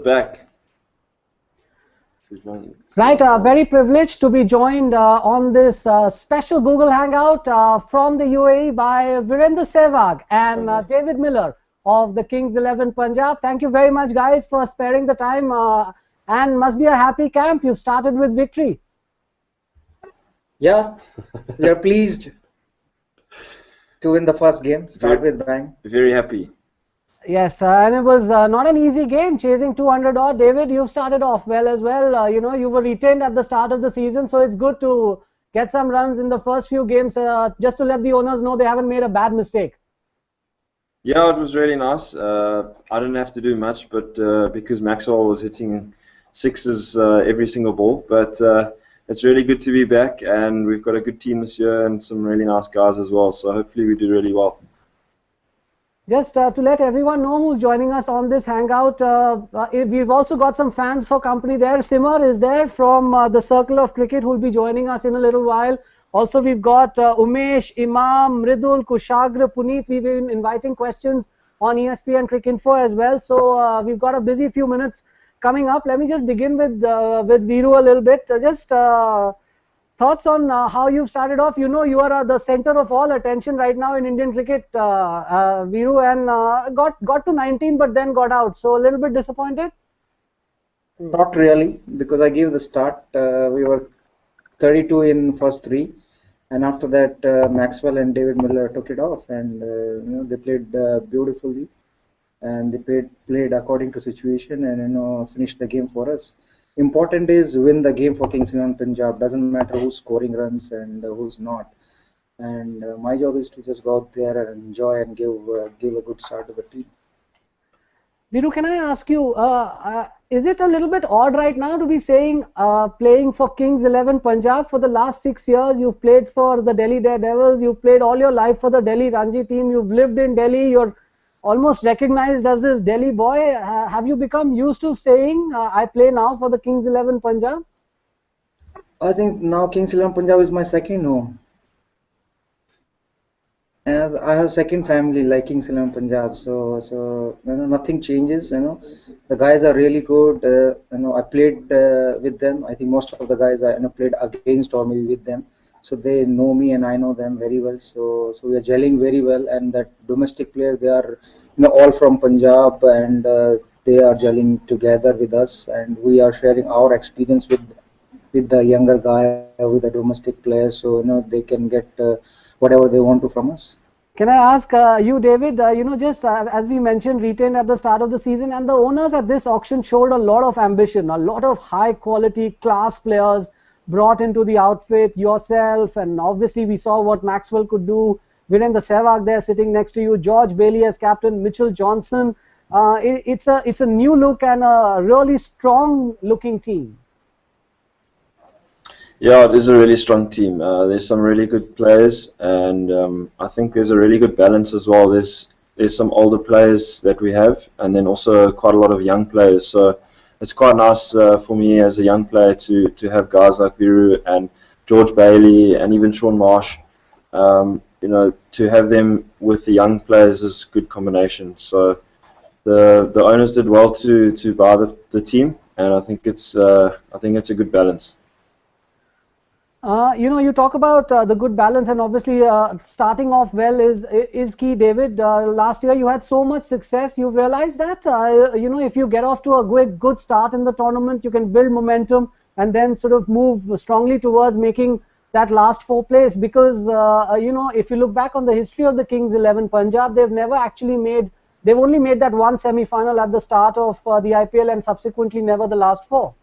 back. Right, very privileged to be joined on this special Google Hangout from the UAE by Virender Sehwag and David Miller of the Kings 11 Punjab. Thank you very much, guys, for sparing the time, and must be a happy camp. You've started with victory. Yeah, we are pleased to win the first game. Start with bang. Very happy. Yes, and it was not an easy game, chasing 200 odd. David, you started off well as well. You know, you were retained at the start of the season, so it's good to get some runs in the first few games, just to let the owners know they haven't made a bad mistake. Yeah, it was really nice. I didn't have to do much, but because Maxwell was hitting sixes every single ball. But it's really good to be back, and we've got a good team this year and some really nice guys as well. So hopefully we do really well. Just to let everyone know who's joining us on this Hangout, we've also got some fans for company there. Simar is there from the Circle of Cricket, who will be joining us in a little while. Also, we've got Umesh, Imam, Mridul, Kushagra, Puneet. We've been inviting questions on ESPN Cricinfo as well. So we've got a busy few minutes coming up. Let me just begin with Viru a little bit. Thoughts on how you've started off? You know, you are the center of all attention right now in Indian cricket, Viru, and got to 19 but then got out. So a little bit disappointed? Not really, because I gave the start. We were 32 in first three, and after that Maxwell and David Miller took it off, and you know, they played beautifully, and they played according to situation, and you know, finished the game for us. Important is win the game for Kings 11 Punjab. Doesn't matter who's scoring runs and who's not. And my job is to just go out there and enjoy and give a good start to the team. Viru, can I ask you, is it a little bit odd right now to be saying playing for Kings 11 Punjab for the last 6 years? You've played for the Delhi Daredevils. You've played all your life for the Delhi Ranji team. You've lived in Delhi. You're almost recognized as this Delhi boy. Have you become used to saying, I play now for the Kings 11 Punjab? I think now Kings 11 Punjab is my second home. And I have second family like Kings 11 Punjab. So you know, nothing changes. You know, the guys are really good. You know, I played with them. I think most of the guys I played against or maybe with them. So they know me and I know them very well. So we are gelling very well. And that domestic players, they are all from Punjab, and they are gelling together with us. And we are sharing our experience with the younger guy, with the domestic players. So they can get whatever they want to from us. Can I ask you, David? Just as we mentioned, retained at the start of the season, and the owners at this auction showed a lot of ambition, a lot of high quality class players brought into the outfit, yourself, and obviously we saw what Maxwell could do. Virender Sehwag there sitting next to you, George Bailey as captain, Mitchell Johnson. It's a new look and a really strong looking team. Yeah, it is a really strong team. There's some really good players, and I think there's a really good balance as well. There's some older players that we have, and then also quite a lot of young players. So it's quite nice for me as a young player to have guys like Viru and George Bailey and even Sean Marsh. To have them with the young players is a good combination. So the owners did well to buy the team, and I think it's a good balance. You talk about the good balance, and obviously starting off well is key, David. Last year you had so much success. You've realized that if you get off to a good start in the tournament, you can build momentum and then sort of move strongly towards making that last 4 place. Because if you look back on the history of the Kings 11 Punjab, they've only made that one semi-final at the start of the IPL, and subsequently never the last 4.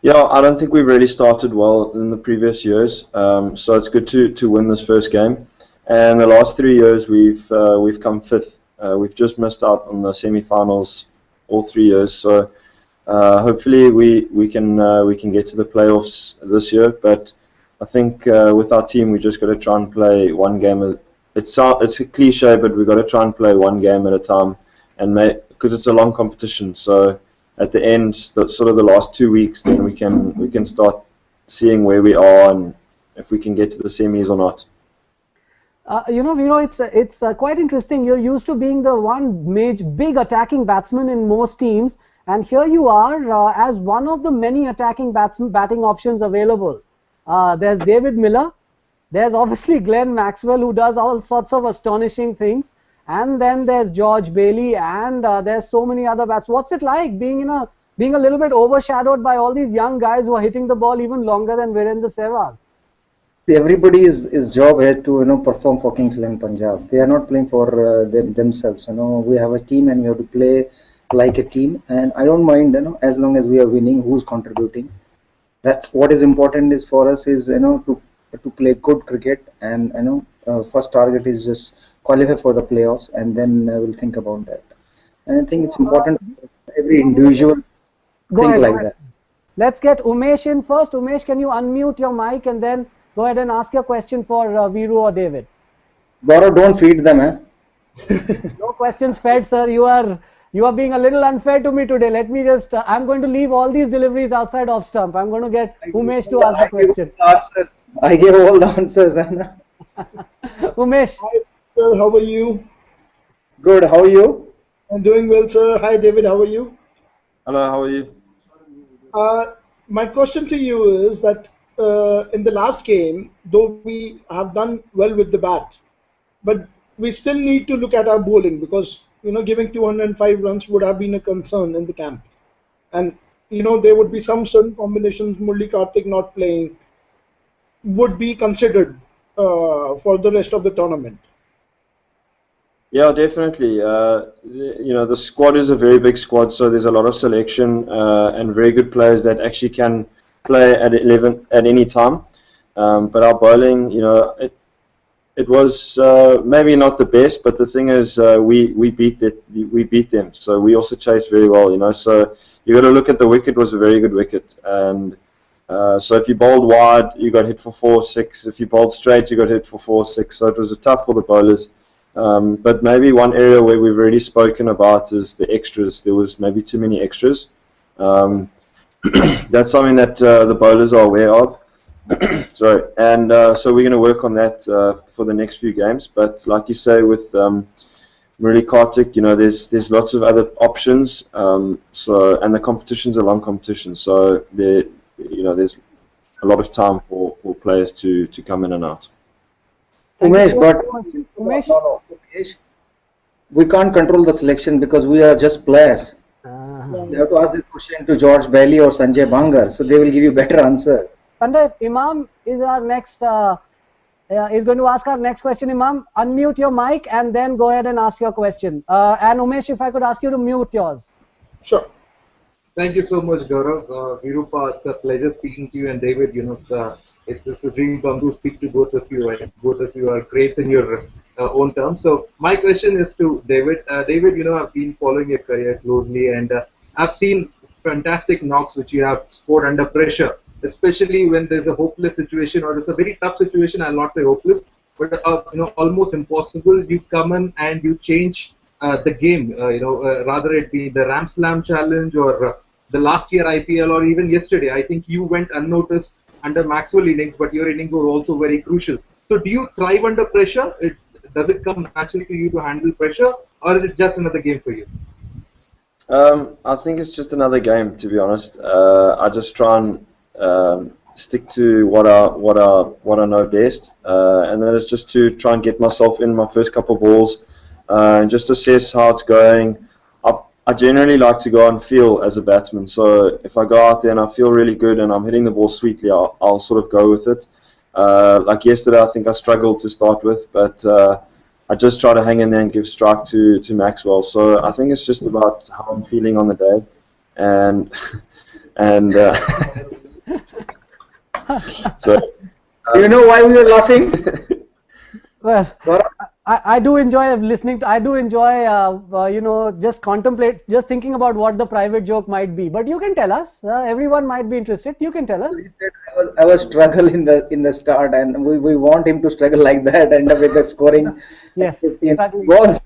Yeah, I don't think we've really started well in the previous years, so it's good to win this first game. And the last 3 years we've come 5th. We've just missed out on the semi-finals all 3 years. So hopefully we can get to the playoffs this year. But I think with our team we just got to try and play one game. It's a cliche, but we've got to try and play one game at a time, and because it's a long competition. So at the end, sort of the last 2 weeks, then we can start seeing where we are and if we can get to the semis or not. Viro, it's quite interesting. You're used to being the big attacking batsman in most teams, and here you are as one of the many attacking batting options available. There's David Miller. There's obviously Glenn Maxwell, who does all sorts of astonishing things, and then there's George Bailey, and there's so many other bats. What's it like being a little bit overshadowed by all these young guys who are hitting the ball even longer than Virender Sehwag? See, everybody's job here to perform for Kings 11 Punjab. They are not playing for themselves. We have a team and we have to play like a team. And I don't mind as long as we are winning, who's contributing. That's what is important is for us is to play good cricket, and first target is just qualify for the playoffs, and then we'll think about that. And I think it's important every individual think like that. Let's get Umesh in first. Umesh, can you unmute your mic and then go ahead and ask your question for Viru or David. Gaurav, don't feed them, eh? No questions fed, sir. You are being a little unfair to me today. Let me just, I'm going to leave all these deliveries outside off stump. I'm going to get Umesh to ask the question. I gave all the answers. Umesh. Hi, sir. How are you? Good. How are you? I'm doing well, sir. Hi, David. How are you? Hello, how are you? My question to you is that in the last game, though we have done well with the bat, but we still need to look at our bowling, because giving 205 runs would have been a concern in the camp, and there would be some certain combinations. Murli Karthik not playing would be considered for the rest of the tournament. Yeah, definitely. The squad is a very big squad, so there's a lot of selection and very good players that actually can play at 11 at any time. But our bowling, it was maybe not the best, but the thing is, we beat them. So we also chased very well, So you got to look at the wicket. Was a very good wicket, and so if you bowled wide, you got hit for 4-6. If you bowled straight, you got hit for 4-6. So it was tough for the bowlers. But maybe one area where we've already spoken about is the extras. There was maybe too many extras. That's something that the bowlers are aware of. Sorry, and so we're going to work on that for the next few games. But like you say, with Murli Karthik, there's lots of other options. And the competition's a long competition, so there's a lot of time for players to come in and out. Umesh, we can't control the selection because we are just players. You have to ask this question to George Bailey or Sanjay Bangar, so they will give you better answer. Pandit, Imam is our next, is going to ask our next question. Imam, unmute your mic and then go ahead and ask your question. And Umesh, if I could ask you to mute yours. Sure. Thank you so much, Gaurav. Virupa, it's a pleasure speaking to you, and David, it's a dream come to speak to both of you, and both of you are greats in your own terms. So my question is to David. David, I've been following your career closely, and I've seen fantastic knocks which you have scored under pressure, especially when there's a hopeless situation, or it's a very tough situation. I'll not say hopeless, but almost impossible. You come in and you change the game. Rather it be the Ram Slam challenge or the last year IPL, or even yesterday. I think you went unnoticed under Maxwell innings, but your innings were also very crucial. So do you thrive under pressure? Does it come naturally to you to handle pressure, or is it just another game for you? I think it's just another game, to be honest. I just try and stick to what I know best, and then it's just to try and get myself in my first couple of balls and just assess how it's going. I generally like to go and feel as a batsman, so if I go out there and I feel really good and I'm hitting the ball sweetly, I'll sort of go with it. Like yesterday, I think I struggled to start with, but I just try to hang in there and give strike to Maxwell. So I think it's just about how I'm feeling on the day, and so. Do you know why we were laughing? Well, I do enjoy listening to. I do enjoy, just thinking about what the private joke might be. But you can tell us. Everyone might be interested. You can tell us. I was struggle in the start, and we want him to struggle like that, end up with the scoring. Yes, 15 exactly. balls.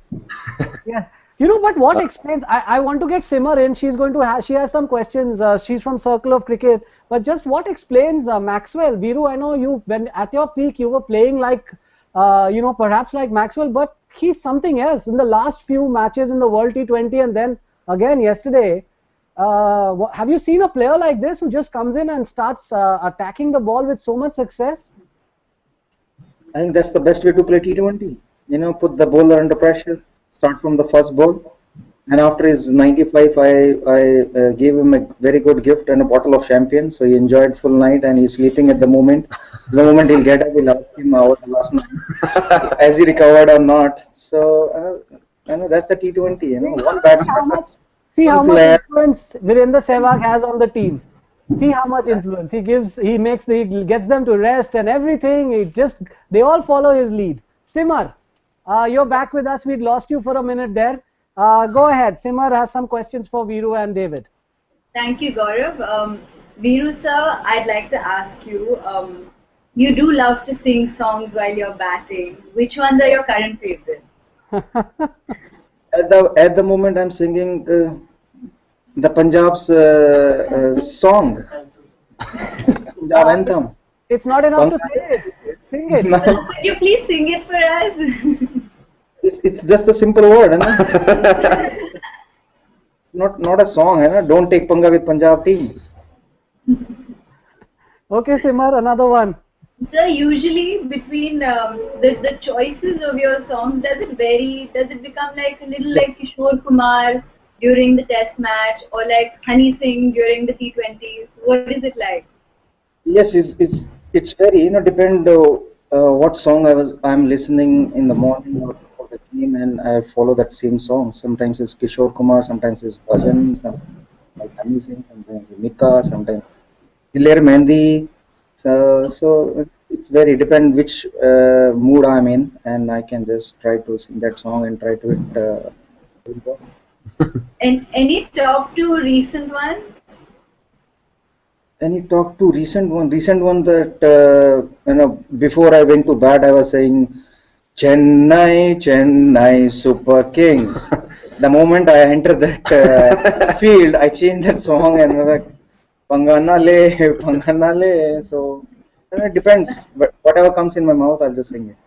Yes. But what explains? I want to get Simar in. She's going to she has some questions. She's from Circle of Cricket. But just what explains Maxwell? Viru, I know when at your peak you were playing like you know, perhaps like Maxwell, but he's something else. In the last few matches in the World T20 and then again yesterday, have you seen a player like this who just comes in and starts attacking the ball with so much success? I think that's the best way to play T20. You know, put the bowler under pressure, start from the first ball. And after his 95, I gave him a very good gift and a bottle of champagne. So he enjoyed full night and he's sleeping at the moment. The moment he'll get up, we'll ask him how was the last night, has he recovered or not. So, you know, that's the T20. You know, one batsman. See how much influence Virender Sehwag has on the team. See how much influence he gives. He gets them to rest and everything. They all follow his lead. Simar, you're back with us. We'd lost you for a minute there. Go ahead. Simar has some questions for Viru and David. Thank you, Gaurav. Viru sir, I'd like to ask you. You do love to sing songs while you're batting. Which ones are your current favorite? At the moment, I'm singing the Punjab's song, Punjab anthem. It's not enough to say it. Sing it. No. So could you please sing it for us? It's just a simple word, not a song, Don't take panga with Punjab team. Okay, Simar, another one. So usually between the choices of your songs, does it vary? Does it become like a little like Kishore Kumar during the Test match, or like Honey Singh during the T20s? What is it like? Yes, it's very depend what song I'm listening in the morning or for the team, and I follow that same song. Sometimes it's Kishore Kumar, sometimes it's Bhajan, sometimes like Honey Singh, sometimes Mika, sometimes Hilaire Mehndi. So it's very depend which mood I'm in, and I can just try to sing that song and try to And any top two recent ones? Any talk to recent one that before I went to bat I was saying Chennai Super Kings. The moment I entered that field, I changed that song and was like Pangana le. So it depends, but whatever comes in my mouth, I'll just sing it.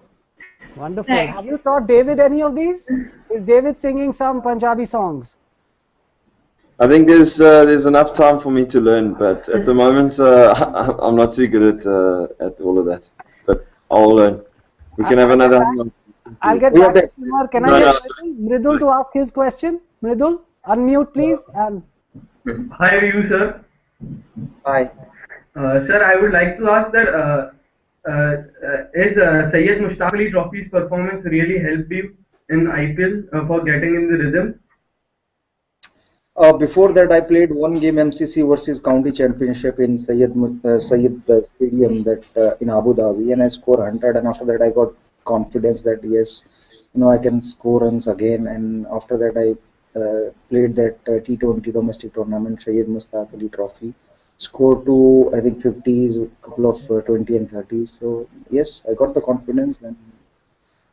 Wonderful. Have you taught David any of these? Is David singing some Punjabi songs? I think there's enough time for me to learn, but at the moment I'm not too good at all of that. But I'll learn. We can have another. I'll get back to Kumar. Can I get Mridul to ask his question? Mridul, unmute please. And hi, you sir. Hi. Sir, I would like to ask that is Syed Mushtaq Ali Trophy's performance really helped you in IPL for getting in the rhythm? Before that, I played one game MCC versus County Championship in Syed Stadium that in Abu Dhabi, and I scored 100. And after that, I got confidence that yes, I can score runs again. And after that, I played that T20 domestic tournament, Syed Mushtaq Ali Trophy. Scored to I think 50s, a couple of 20 and 30s. So yes, I got the confidence. And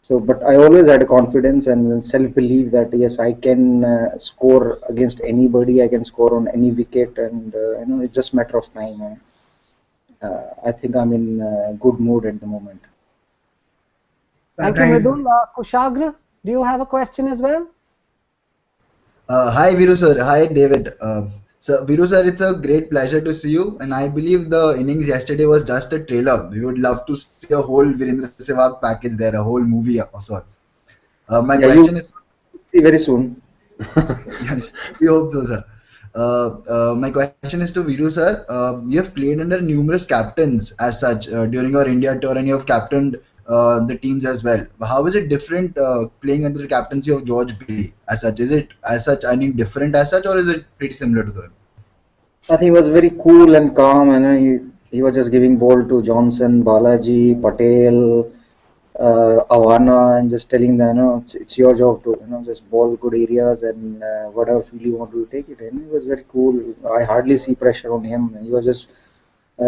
so, but I always had a confidence and self-belief that yes, I can score against anybody. I can score on any wicket, and it's just a matter of time. I think I'm in a good mood at the moment. Thank you, Mridul. Kushagra, do you have a question as well? Hi, Viru sir. Hi, David. So, Viru sir, it's a great pleasure to see you, and I believe the innings yesterday was just a trailer. We would love to see a whole Virender Sehwag package there, a whole movie of sorts. My question is... See very soon. Yes, we hope so, sir. My question is to Viru sir. You have played under numerous captains as such during your India tour, and you have captained the teams as well. How is it different playing under the captaincy of George Bailey as such? Is it as such any different as such, or is it pretty similar to them? I think he was very cool and calm, and he was just giving ball to Johnson, Balaji, Patel, Awana, and just telling them, it's your job to just ball good areas and whatever field you want to take it. And he was very cool. I hardly see pressure on him. He was just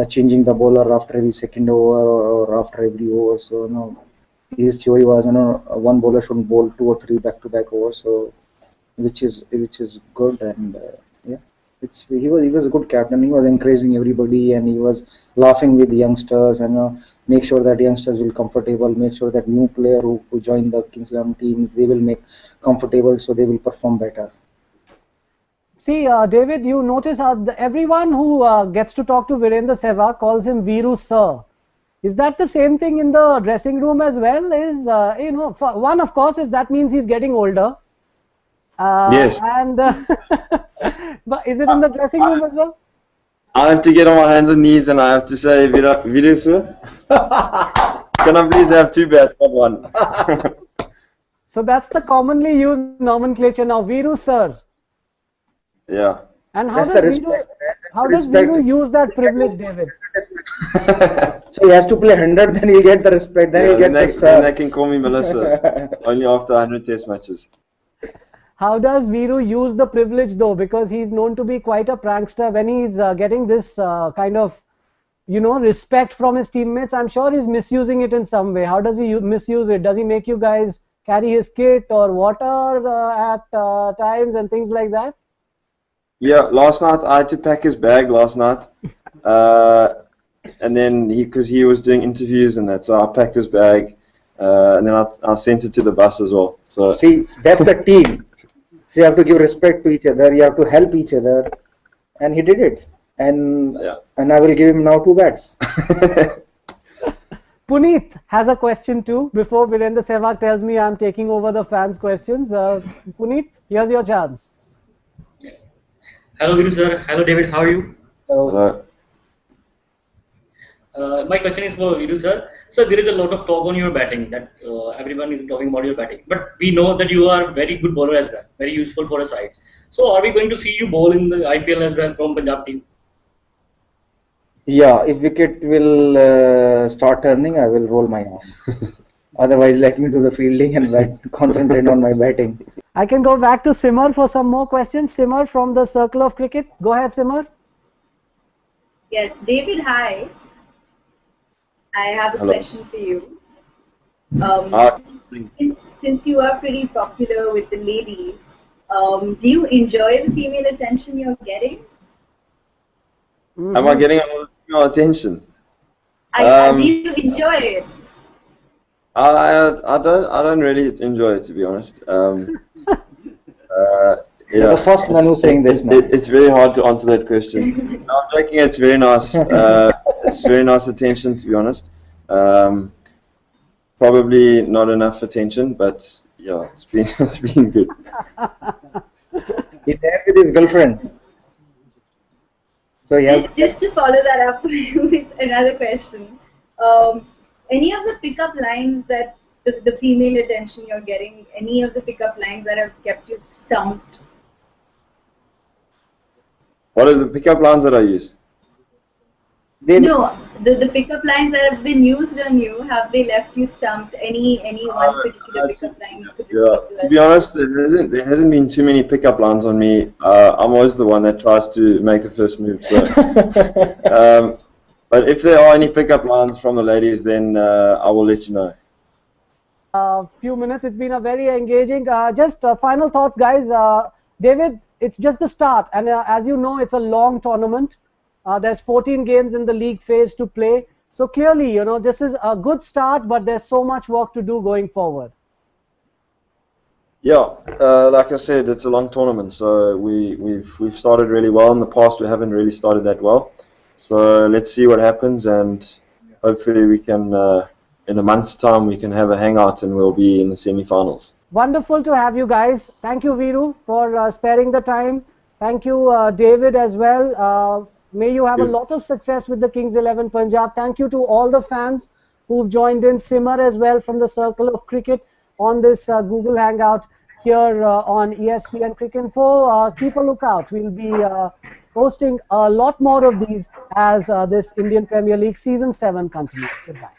changing the bowler after every second over or after every over. So his theory was one bowler shouldn't bowl 2 or 3 back-to-back overs. So which is good, and yeah. he was a good captain. He was encouraging everybody, and he was laughing with the youngsters, and make sure that youngsters will comfortable. Make sure that new player who join the Kings 11 team, they will make comfortable, so they will perform better. See, David, you notice everyone who gets to talk to Virender Sehwag calls him Viru Sir. Is that the same thing in the dressing room as well? Is one, of course, is that means he's getting older. Yes. And but is it in the dressing room as well? I have to get on my hands and knees and I have to say, Viru sir, can I please have 2 bats, not 1? So that's the commonly used nomenclature now, Viru Sir. Yeah. And how does Viru use that privilege, David? So he has to play 100, then he'll get the respect. Then he'll get the sir. Then they can call me Melissa. Only after 100 test matches. How does Viru use the privilege though? Because he's known to be quite a prankster. When he's getting this kind of, respect from his teammates, I'm sure he's misusing it in some way. How does he misuse it? Does he make you guys carry his kit or water at times and things like that? Yeah, last night I had to pack his bag last night. And then because he was doing interviews and that, so I packed his bag. And then I sent it to the bus as well. So see, that's the team. So you have to give respect to each other. You have to help each other, and he did it. And I will give him now 2 bats. Puneet has a question too. Before Virender Sehwag tells me I'm taking over the fans' questions, Puneet, here's your chance. Hello, Viru sir. Hello, David. How are you? Hello. My question is for Viru sir. So there is a lot of talk on your batting that everyone is talking about your batting. But we know that you are very good bowler as well, very useful for a side. So are we going to see you bowl in the IPL as well from Punjab team? Yeah, if wicket will start turning, I will roll my arm. Otherwise, let me do the fielding and concentrate on my batting. I can go back to Simar for some more questions. Simar from the Circle of Cricket. Go ahead, Simar. Yes, David, hi. I have a question for you. Since you are pretty popular with the ladies, do you enjoy the female attention you're getting? Am I getting a lot of female attention? Do you enjoy it? I don't really enjoy it, to be honest. You're the first man who's saying this, man. It's very hard to answer that question. No, I'm joking. It's very nice. It's very nice attention, to be honest. Probably not enough attention, but yeah, it's been good. He's there with his girlfriend. So he has. Just to follow that up with another question. Any of the pickup lines that the female attention you're getting, any of the pickup lines that have kept you stumped? What are the pickup lines that I use? No, the pickup lines that have been used on you, have they left you stumped? Any one particular pickup line you could to be honest, there hasn't been too many pickup lines on me. I'm always the one that tries to make the first move. So, but if there are any pickup lines from the ladies, then I will let you know. Few minutes. It's been a very engaging. Just final thoughts, guys. David, it's just the start, and as you know, it's a long tournament. There's 14 games in the league phase to play. So clearly, this is a good start, but there's so much work to do going forward. Yeah, like I said, it's a long tournament. So we've started really well. In the past, we haven't really started that well. So let's see what happens, and hopefully we can, in a month's time, we can have a hangout and we'll be in the semi-finals. Wonderful to have you guys. Thank you, Viru, for sparing the time. Thank you, David, as well. May you have a lot of success with the Kings 11 Punjab. Thank you to all the fans who've joined in. Simar as well from the Circle of Cricket on this Google Hangout here on ESPN Cricket Info. Keep a lookout. We'll be hosting a lot more of these as this Indian Premier League Season 7 continues. Goodbye.